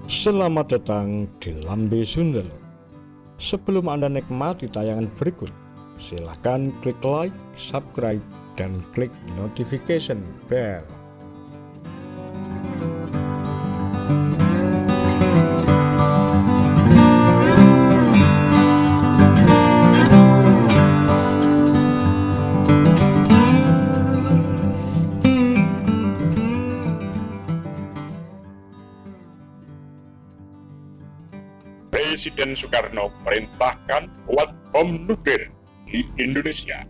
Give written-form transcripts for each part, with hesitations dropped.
Selamat datang di Lambe Sundelo. Sebelum Anda nikmati tayangan berikut, silahkan klik like, subscribe, dan klik notification bell. Presiden Soekarno perintahkan buat bom nuklir di Indonesia.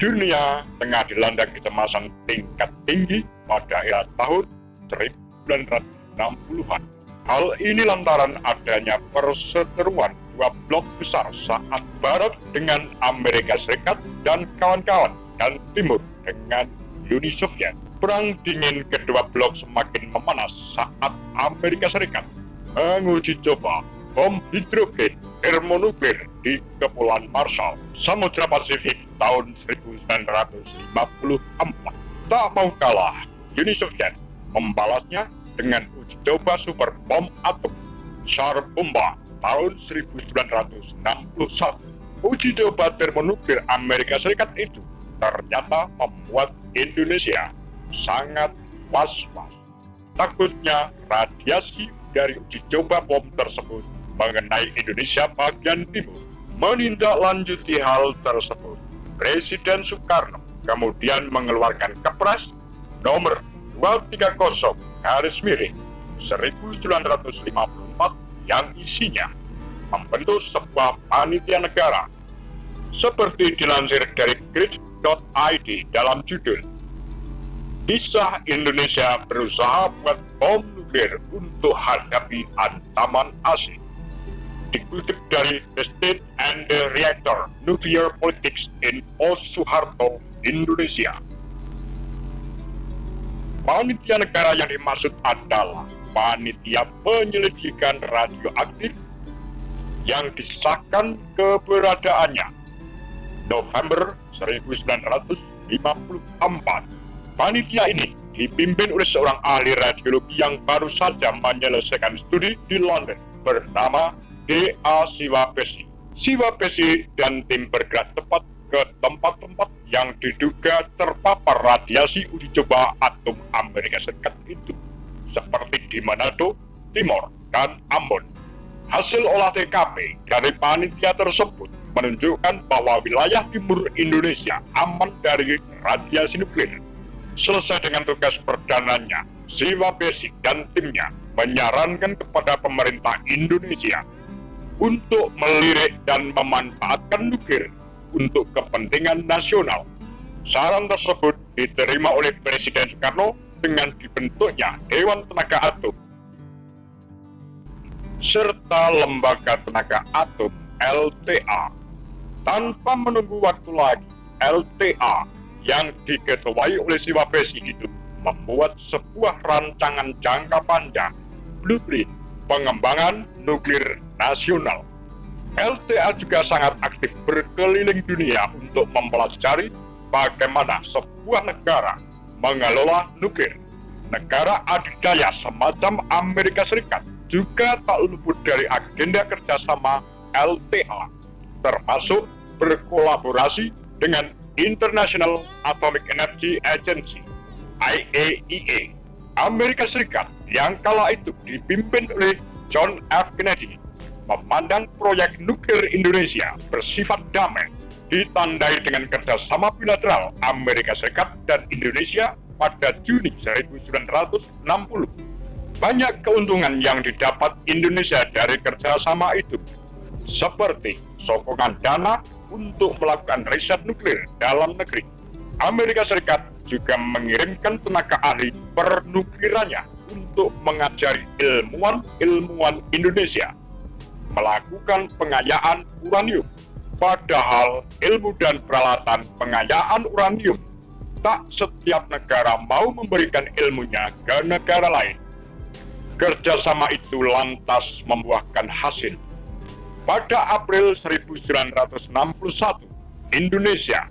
Dunia tengah dilanda kecemasan tingkat tinggi pada era tahun 1960-an. Hal ini lantaran adanya perseteruan dua blok besar saat Barat dengan Amerika Serikat dan kawan-kawan dan Timur dengan Uni Soviet. Perang dingin kedua blok semakin memanas saat Amerika Serikat menguji coba bom hidrogen termonuklir di Kepulauan Marshall, Samudra Pasifik tahun 1954. Tak mau kalah, Uni Soviet membalasnya dengan uji coba super bom atom Tsar Bomba tahun 1961. Uji coba termonuklir Amerika Serikat itu ternyata membuat Indonesia sangat was-was. Takutnya radiasi dari uji coba bom tersebut mengenai Indonesia bagian timur. Menindaklanjuti hal tersebut, Presiden Soekarno kemudian mengeluarkan Kepres nomor 230/1954 yang isinya membentuk sebuah panitia negara. Seperti dilansir dari grid.id dalam judul, "Kisah Indonesia berusaha buat bom nuklir untuk hadapi ancaman asing." Dikutip dari The State and the Reactor Nuclear Politics in Post-Soeharto, Indonesia. Panitia negara yang dimaksud adalah Panitia Penyelidikan Radioaktif yang disahkan keberadaannya November 1954. Panitia ini dipimpin oleh seorang ahli radiologi yang baru saja menyelesaikan studi di London bernama D.A. Siwapesi. Siwapesi dan tim bergerak cepat ke tempat-tempat yang diduga terpapar radiasi uji coba atom Amerika Serikat itu, seperti di Manado, Timor, dan Ambon. Hasil olah TKP dari panitia tersebut menunjukkan bahwa wilayah timur Indonesia aman dari radiasi nuklir. Selesai dengan tugas perdananya, Siwapesi dan timnya menyarankan kepada pemerintah Indonesia untuk melirik dan memanfaatkan nuklir untuk kepentingan nasional. Saran tersebut diterima oleh Presiden Soekarno dengan dibentuknya Dewan Tenaga Atom serta Lembaga Tenaga Atom LTA. Tanpa menunggu waktu lagi, LTA yang diketuai oleh Siwapesi itu membuat sebuah rancangan jangka panjang blueprint pengembangan nuklir nasional. LTA juga sangat aktif berkeliling dunia untuk mempelajari bagaimana sebuah negara mengelola nuklir. Negara adidaya semacam Amerika Serikat juga tak luput dari agenda kerjasama LTA, termasuk berkolaborasi dengan International Atomic Energy Agency (IAEA). Amerika Serikat yang kala itu dipimpin oleh John F. Kennedy memandang proyek nuklir Indonesia bersifat damai, ditandai dengan kerjasama bilateral Amerika Serikat dan Indonesia pada Juni 1960. Banyak keuntungan yang didapat Indonesia dari kerjasama itu, seperti sokongan dana untuk melakukan riset nuklir dalam negeri. Amerika Serikat juga mengirimkan tenaga ahli pernuklirannya untuk mengajari ilmuwan Indonesia melakukan pengayaan uranium. Padahal ilmu dan peralatan pengayaan uranium tak setiap negara mau memberikan ilmunya ke negara lain. Kerjasama itu lantas membuahkan hasil. Pada April 1961, Indonesia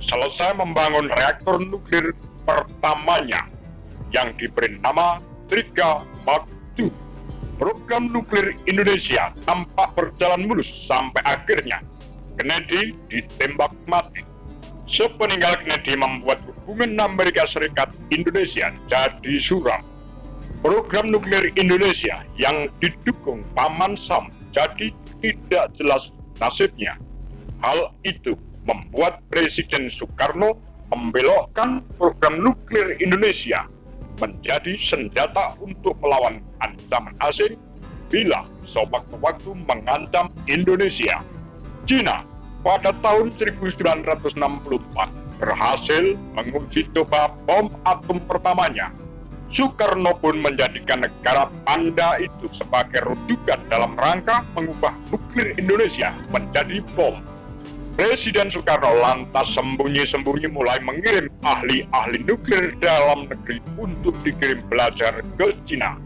selesai membangun reaktor nuklir pertamanya yang diberi nama Triga Mark II. program nuklir Indonesia tampak berjalan mulus sampai akhirnya Kennedy ditembak mati. Sepeninggal Kennedy membuat hubungan Amerika Serikat Indonesia jadi suram. Program nuklir Indonesia yang didukung Paman Sam jadi tidak jelas nasibnya. Hal itu membuat Presiden Soekarno membelokkan program nuklir Indonesia menjadi senjata untuk melawan ancaman asing bila sewaktu-waktu mengancam Indonesia. Cina pada tahun 1964 berhasil menguji coba bom atom pertamanya. Soekarno pun menjadikan negara Panda itu sebagai rujukan dalam rangka mengubah nuklir Indonesia menjadi bom. Presiden Soekarno lantas sembunyi-sembunyi mulai mengirim ahli-ahli nuklir dalam negeri untuk dikirim belajar ke Cina.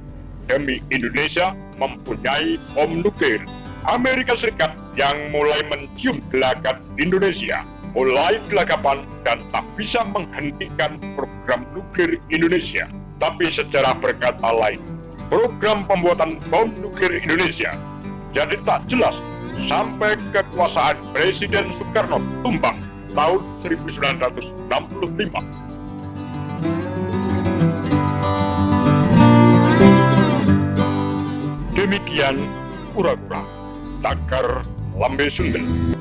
Demi Indonesia mempunyai bom nuklir. Amerika Serikat yang mulai mencium gelagat Indonesia, mulai gelagapan dan tak bisa menghentikan program nuklir Indonesia. Tapi secara berkata lain, program pembuatan bom nuklir Indonesia jadi tak jelas sampai kekuasaan Presiden Soekarno tumbang tahun 1965. Demikian pura-pura Tagar Lambe Sundel.